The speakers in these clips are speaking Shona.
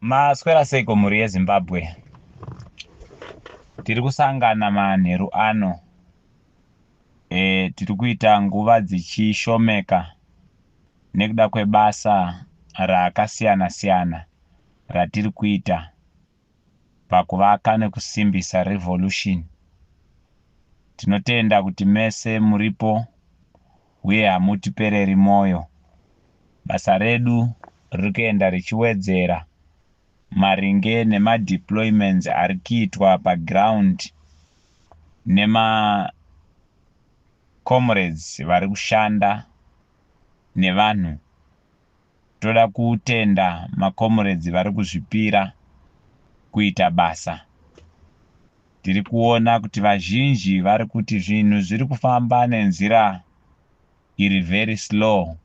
Maswera seiko mhuri yeZimbabwe? Tiri kusangana manheru ano. Tiri kuita nguva dzichishomeka nekuda kwebasa rakasiyana-siyana ratiri kuita pakuvaka nekusimbisa revolution. Tinotenda kuti mese muripo uye hamutipereri moyo. Basa redu riri kuenda richiwedzera maringe nemadeployments ari kuitwa paground comrades vari kushanda nevanhu. Toda kutenda comrades vari kuzvipira kuita basa. Tiri kuona kuti vazhinji vari kuti zvinhu zviri kufamba nenzira iri very slow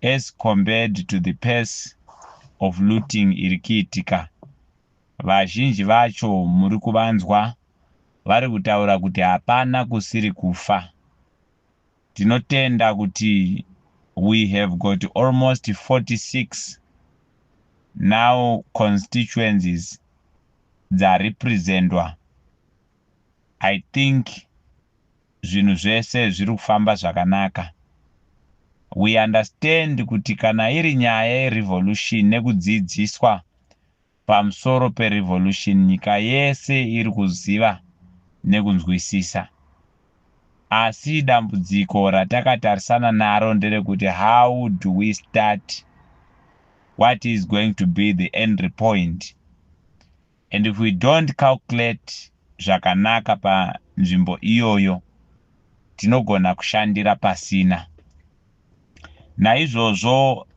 as compared to the pace of looting iri kuitika. Vazhinji vacho muri kuvanzwa vari kutaura kuti hapana kusiri kufa. Tinotenda kuti we have got almost 46 now constituencies dzarepresentwa. I think zvinhu zvese zviri kufamba zvakanaka. We understand kuti kana iri nyaya yerevolution nekudzidziswa pamusoro perevolution, nyika yese iri kuziva nekunzwisisa. Asi dambudziko ratakatarisana naro nderekuti how do we start, what is going to be the end point, and if we don't calculate zvakanaka panzvimbo iyoyo tinogona kushandira pasina. Naizvozvo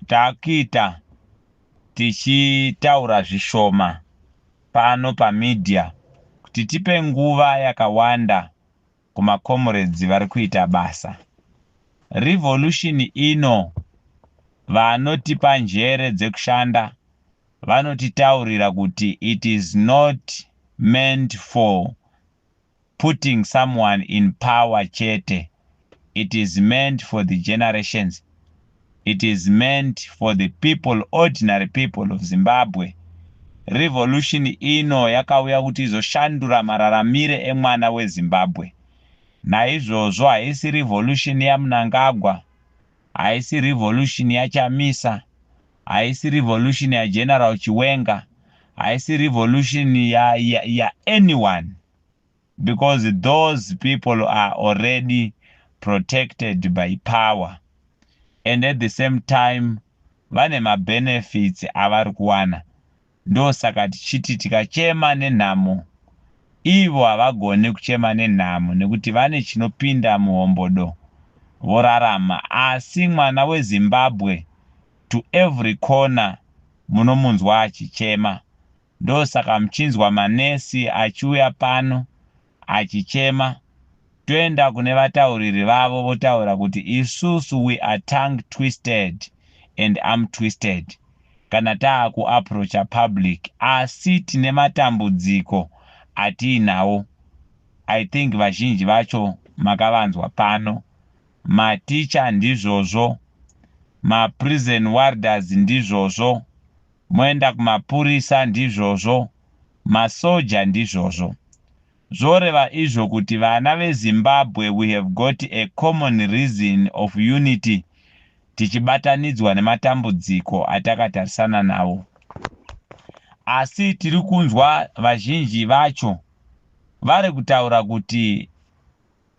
takuita tichitaura zvishoma pano pamedia kuti tipe nguva yakawanda kumacomrades vari kuita basa. Revolution ino vanotipa njere dzekushanda vanotitaurira kuti it is not meant for putting someone in power chete. It is meant for the generations. It is meant for the people, ordinary people of Zimbabwe. Revolution ino yakauya kuti izoshandura mararamire emwana weZimbabwe. Naizvozvo haisi revolution yaMnangagwa, haisi revolution yaChamisa, haisi revolution yaGeneral Chiwenga, haisi revolution ya anyone, because those people are already protected by power, and at the same time vane mabenefits avari kuwana. Ndosaka tichiti tikachema nenhamo, ivo havagoni kuchema nenhamo nekuti vane chinopinda muhombodo vorarama. Asi mwana weZimbabwe to every corner munomunzwa achichema. Ndosaka muchinzwa manesi achiuya pano achichema. Toenda kune vatauriri vavo votaura kuti isusu we are tongue twisted and arm twisted kana taakuapproacha public, asi tine matambudziko atiinawo. I think vazhinji vacho makavanzwa pano. Maticha ndizvozvo, maprison warders ndizvozvo, moenda kumapurisa ndizvozvo, masoja ndizvozvo. Zvoreva izvo kuti vana veZimbabwe we have got a common reason of unity tichibatanidzwa nematambudziko atakatarisana nawo. Asi tiri kunzwa vazhinji vacho vari kutaura kuti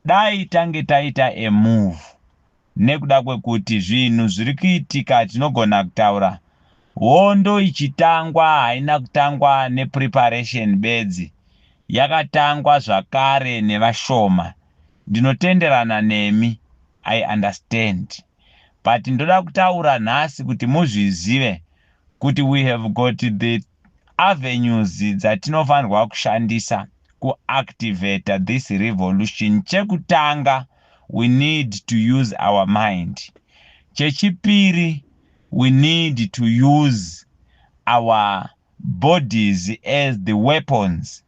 dai tange taita a move, nekuda kwekuti zvinhu zviri kuitika tinogona kutaura hondo ichitangwa haina kutangwa nepreparation bedzi, yakatangwa zvakare nevashoma. Ndinotenderana nemi, I understand, but ndoda kutaura nhasi kuti muzvizive kuti we have got the avenues dzatinofanirwa kushandisa kuactivate this revolution. Chekutanga, we need to use our mind. Chechipiri, we need to use our bodies as the weapons.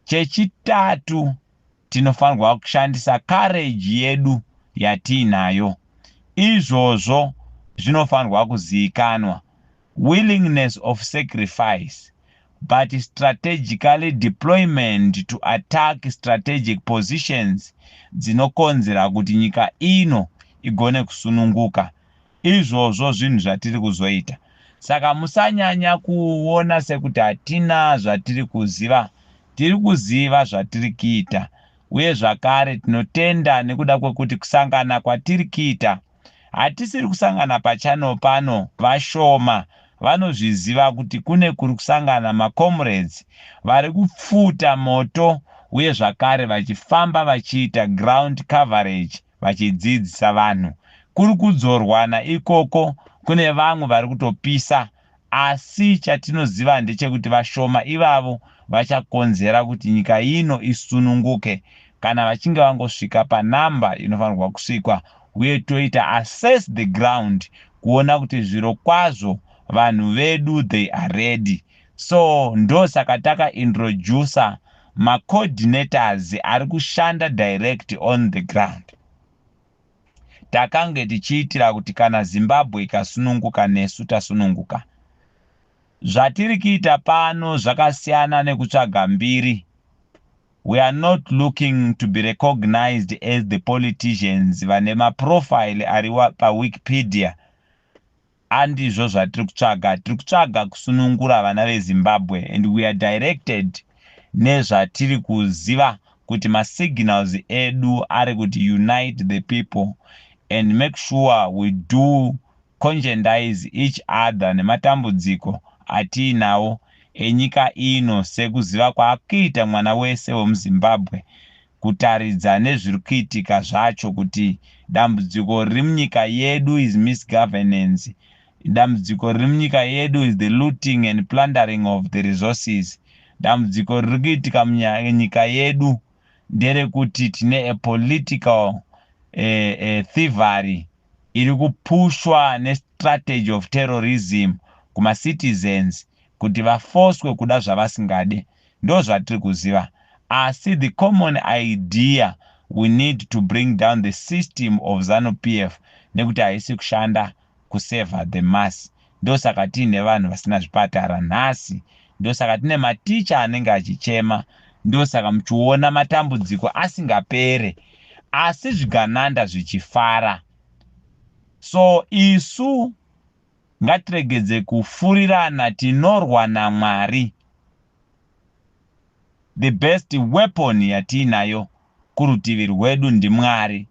Chechitatu, tinofanirwa kushandisa courage yedu yatiinayo. Izvozvo zvinofanirwa kuzivikanwa. willingness of sacrifice, but strategically deployment to attack strategic positions dzinokonzera kuti nyika ino igone kusununguka. Izvozvo zvinhu zvatiri kuzoita. Saka musanyanya kuona sekuti hatina zvatiri kuziva. Tiri kuziva zvatiri kuita, uye zvakare tinotenda nekuda kwekuti kusangana kwatiri kuita hatisiri kusangana pachano pano vashoma vanozviziva kuti kune kuri kusangana macomrades vari kupfuta moto, uye zvakare vachifamba vachiita ground coverage vachidzidzisa vanhu. Kuri kudzorwana ikoko, kune vamwe vari kutopisa, asi chatinoziva ndechekuti vashoma ivavo vachakonzera kuti nyika ino isununguke kana vachinge vangosvika panhamba inofanirwa kusvikwa, uye toita assess the ground kuona kuti zviro kwazvo vanhu vedu they are ready. So ndosaka takaintroducer ma-coordinators ari kushanda direct on the ground. Takange tichiitira kuti kana Zimbabwe ikasununguka nesu tasununguka. Zvatiri kuita pano zvakasiyana nekutsvaga mbiri. We are not looking to be recognized as the politicians vane maprofile ari paWikipedia. Andizvo zvatiri kutsvaga. Tiri kutsvaga kusunungura vana veZimbabwe, and we are directed nezvatiri kuziva kuti masignals edu ari kuti unite the people and make sure we do conscientize each other nematambudziko atiinawo enyika ino, sekuziva kwaakuita mwana wese wemuZimbabwe, kutaridza nezviri kuitika zvacho kuti dambudziko riri munyika yedu is misgovernance. Dambudziko riri munyika yedu is the looting and plundering of the resources. Dambudziko riri kuitika munyika yedu nderekuti tine a political thievery iri kupushwa nestrategy of terrorism kuma citizens kuti vafoswe kuda zvavasingade. Ndo zvatiri kuziva. Asi the common idea we need to bring down the system of ZANU-PF nekuti haisi kushanda kuseva the mass. Ndo saka tiine vanhu vasina zvipatara nhasi. Ndo saka tine maticha anenge achichema. Ndo saka muchiona matambudziko asingapere, asi zvigananda zvichifara. So isu ngatiregedze kufurirana, tinorwa naMwari. The best weapon yatiinayo kurutivi rwedu ndiMwari.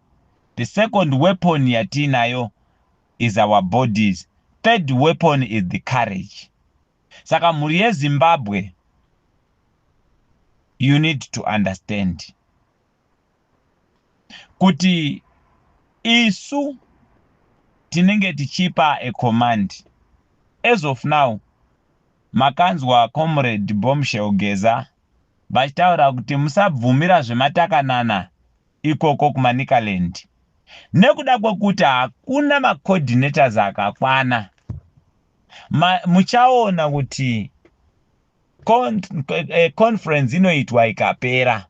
The second weapon yatiinayo is our bodies. Third weapon is the courage. Saka mhuri yeZimbabwe, you need to understand kuti isu tinenge tichipa a command. As of now, makanzwa comrade Bombshell Geza vachitaura kuti musabvumira zvematakanana ikoko kuManicaland, nekuda kwekuti hakuna ma-coordinators akakwana. Muchaona kuti conference inoitwa ikapera,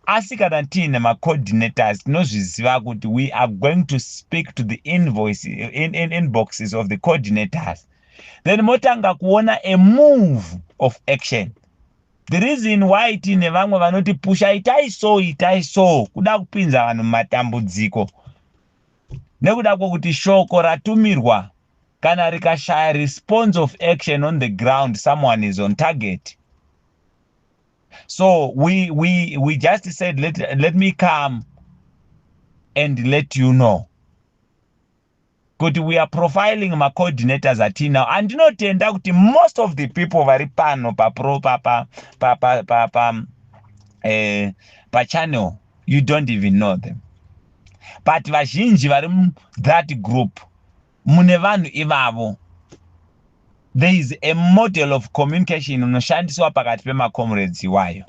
asi kana tiine ma-coordinators tinozviziva kuti we are going to speak to the inboxes of the coordinators, then motanga kuona a move of action. The reason why tiine vamwe vanoti pusha itai so kuda kupinza vanhu mumatambudziko, nekuda kwokuti shoko ratumirwa kana rikashaya response of action on the ground, someone is on target. So we just said let me come and let you know. Kuti we are profiling my coordinators at now, and ndinotenda kuti most of the people vari pano pa channel, you don't even know them, but vazhinji vari that group mune vanhu ivavo. There is a model of communication unoshandiswa pakati pemacomrades iwayo,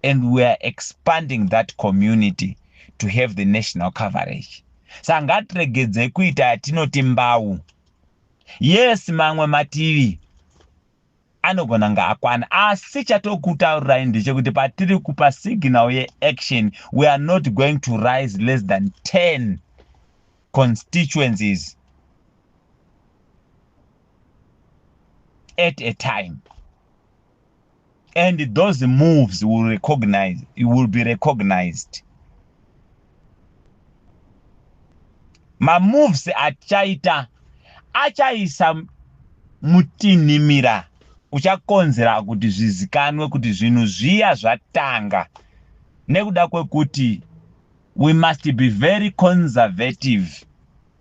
and we are expanding that community to have the national coverage. Saka ngatiregedze kuita yatinoti mbau. Yes, mamwe mativi anogona nga akwana, asi chatokutaurirai ndechekuti patiri kupa signal ye-action, we are not going to rise less than 10 constituencies. at a time. And those moves will be recognized. Moves achaita mutinhimira uchakonzera kuti zvizikanwe kuti zvinhu zviya zvatanga, nekuda kwekuti we must be very conservative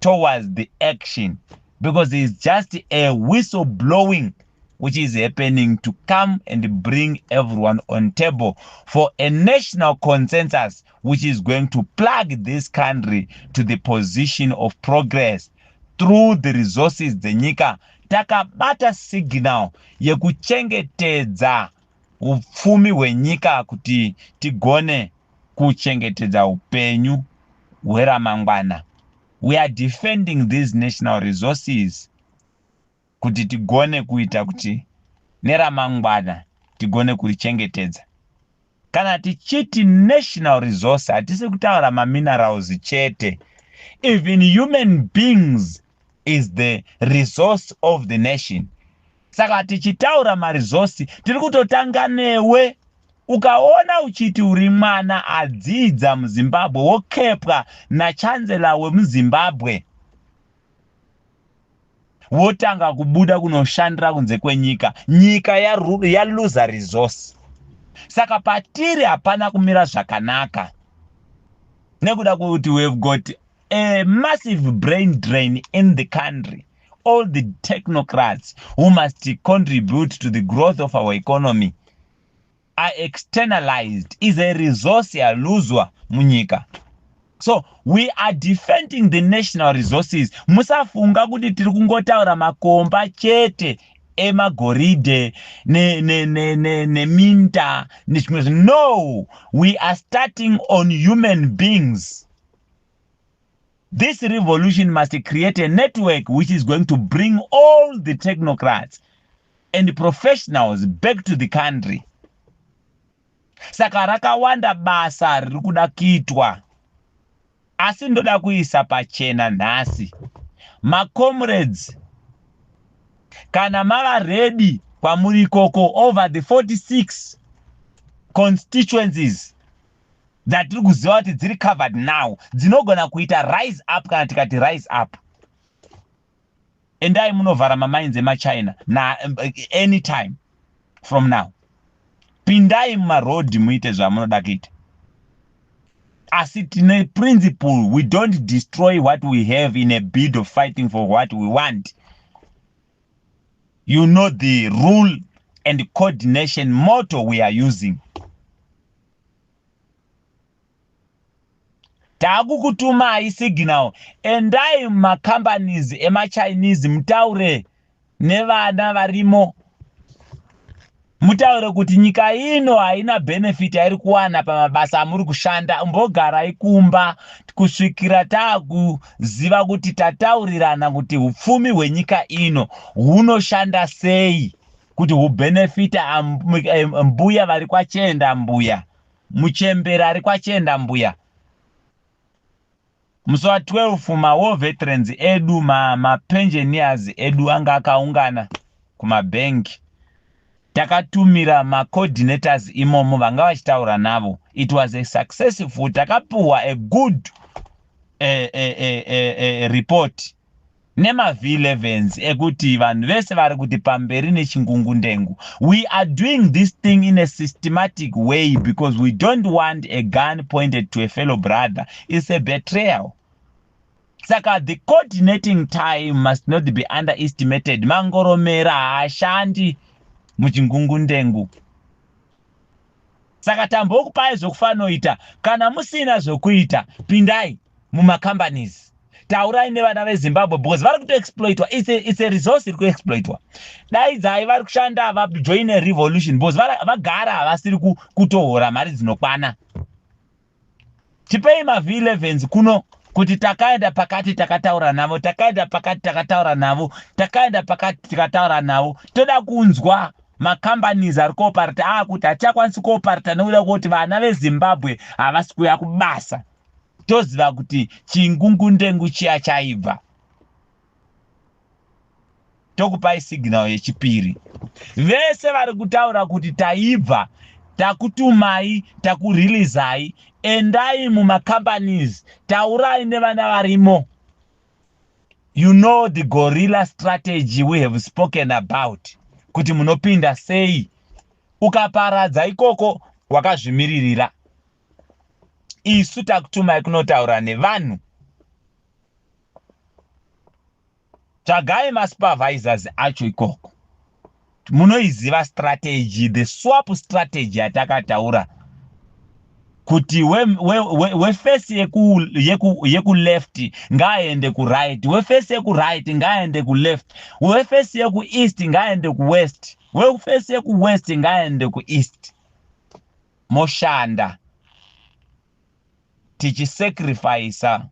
towards the action, because it's just a whistle blowing which is happening to come and bring everyone on table for a national consensus which is going to plug this country to the position of progress through the resources dzenyika. Takabata signal yekuchengetedza upfumi hwenyika kuti tigone kuchengetedza upenyu hweramangwana. We are defending these national resources kuti tigone kuita kuti neramangwana tigone kurichengetedza. Kana tichiti national resource hatisi kutaura minerals chete. Even human beings is the resource of the nation. Saka tichitaura maresource tiri kutotanga newe. Ukaona uchiti uri mwana adzidza muZimbabwe wokepwa nachancellor wemuZimbabwe, wotanga kubuda kunoshandira kunze kwenyika, nyika yaluza resource. Saka patiri hapana kumira zvakanaka, nekuda kwekuti we've got a massive brain drain in the country. All the technocrats who must contribute to the growth of our economy are externalized. Is a resource yaluzwa munyika. So we are defending the national resources. Musafunga kuti tiri kungotaura makomba chete emagoridhe neminda nechimwe. No, we are starting on human beings. This revolution must create a network which is going to bring all the technocrats and professionals back to the country. Saka rakawanda basa riri kuda kuitwa, asi ndoda kuisa pachena nhasi. Comrades, kana mava ready kwamuri koko over the 46 constituencies that tiri kuziva kuti dziri covered now, dzinogona kuita rise up. Kana tikati rise up, endai munovhara mamainzi emaChina na anytime from now. Pindai mumarodhi muite zvamunoda kuita. Asi tine principle, we don't destroy what we have in a bid of fighting for what we want. You know the rule and coordination motto we are using. Takukutumai signal, endai mumacompanies emaChinese mutaure nevana varimo. Mutaure kuti nyika ino haina benefit yairi kuwana pamabasa amuri kushanda. Mbogarai kumba kusvikira takuziva kuti tataurirana kuti upfumi hwenyika ino hunoshanda sei kuti hubenefita mbuya vari kwachenda mbuya, muchembera ari kwachenda mbuya. Musi wa 12 war veterans edu, pensioners edu anga akaungana kumabenki. Takatumira coordinators imomo vanga vachitaura navo. It was a successful. Takapuwa a good report nema V11s ekuti vanhu vese vari kuti pamberi nechingungundengu. We are doing this thing in a systematic way because we don't want a gun pointed to a fellow brother. It's a betrayal. Saka the coordinating time must not be underestimated. Mangoromera haashandi muchingungundengu. Saka tambokupai zvokufanoita. Kana musina zvokuita, pindai mumacompanies. Taurai nevana veZimbabwe because vari kutoexploitwa. It's a resource iri kuexploitwa. Daidzai vari kushanda join a revolution because vagara havasiri kutohora mari dzinokwana. Tipei V11s kuno kuti takaenda pakati takataura navo, takaenda pakati takataura navo, takaenda pakati takataura navo. Toda kunzwa macompanies ari kooparata kuti hatichakwanisi kooparata nekuda kuti vana veZimbabwe havasi kuuya kubasa. Toziva kuti chingungundengu chiya chaibva. tokupai signal yechipiri. Vese vari kutaura kuti taibva, takutumai, takurilizai, endai mumacompanies, taurai nevana varimo. You know the guerrilla strategy we have spoken about. Kuti munopinda sei. Ukaparadza ikoko wakazvimiririra. Isu takutumai kunotaura nevanhu. Tsvagai masupervisors acho ikoko. Munoiziva strategy, the swap strategy atakataura. Kuti wefesi yeku left ngaende ku right, wefesi yeku right ngaende ku left, wefesi yeku east ngaende ku west, wefesi yeku west ngaende ku east. Moshanda tichisacrifice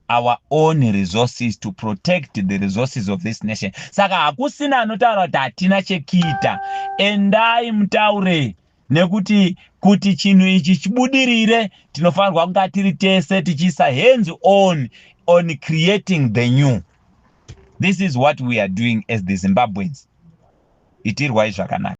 our own resources to protect the resources of this nation. Saka hakusina anotaura kuti hatina chekuita. Endai mutaure nekuti kuti chinhu ichi chibudirire tinofanirwa kunga tiri tese tichiisa hands on creating the new. This is what we are doing as the Zimbabweans. Itirwai zvakanaka.